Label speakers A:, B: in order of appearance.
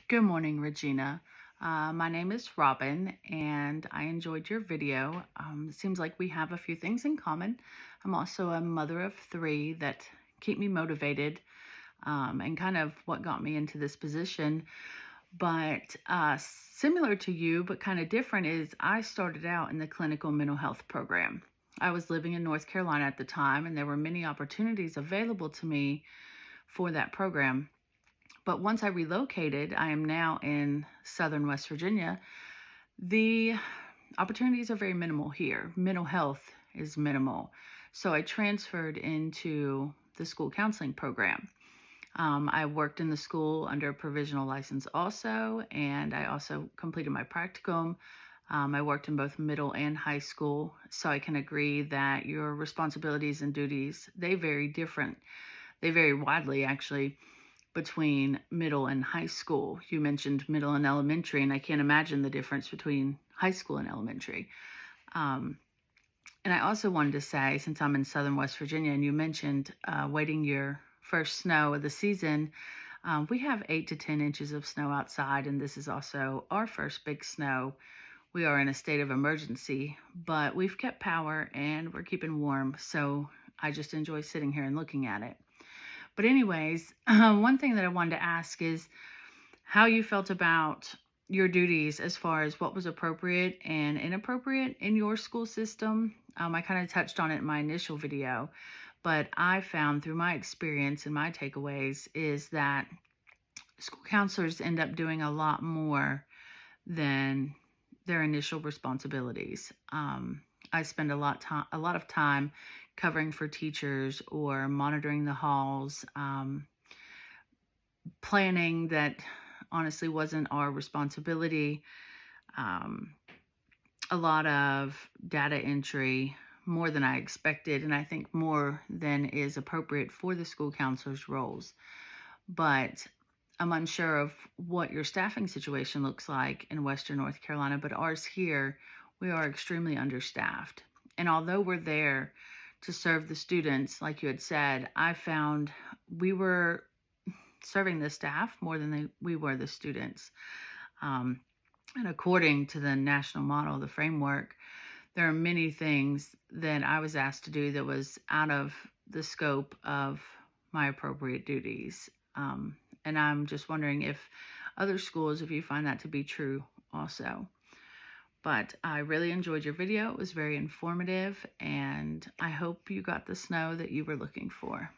A: Good morning, Regina. My name is Robin, and I enjoyed your video. It seems like we have a few things in common. I'm also a mother of three that keep me motivated, and kind of what got me into this position. But similar to you, but kind of different, is I started out in the clinical mental health program. I was living in North Carolina at the time, and there were many opportunities available to me for that program. But once I relocated, I am now in southern West Virginia. The opportunities are very minimal here. Mental health is minimal. So I transferred into the school counseling program. I worked in the school under a provisional license also, and I also completed my practicum. I worked in both middle and high school, so I can agree that your responsibilities and duties, they vary widely actually between middle and high school. You mentioned middle and elementary, and I can't imagine the difference between high school and elementary. And I also wanted to say, since I'm in southern West Virginia, and you mentioned waiting your first snow of the season, we have 8 to 10 inches of snow outside, and this is also our first big snow. We are in a state of emergency, but we've kept power and we're keeping warm, so I just enjoy sitting here and looking at it. But anyways, one thing that I wanted to ask is how you felt about your duties as far as what was appropriate and inappropriate in your school system. I kind of touched on it in my initial video, but I found through my experience and my takeaways is that school counselors end up doing a lot more than their initial responsibilities. I spend a lot of time covering for teachers or monitoring the halls, planning that honestly wasn't our responsibility. A lot of data entry, more than I expected, and I think more than is appropriate for the school counselors' roles. But I'm unsure of what your staffing situation looks like in Western North Carolina, but ours here, we are extremely understaffed. And although we're there to serve the students, like you had said, I found we were serving the staff more than we were the students. And according to the national model, the framework, there are many things that I was asked to do that was out of the scope of my appropriate duties. And I'm just wondering if other schools, if you find that to be true also. But I really enjoyed your video. It was very informative, and I hope you got the snow that you were looking for.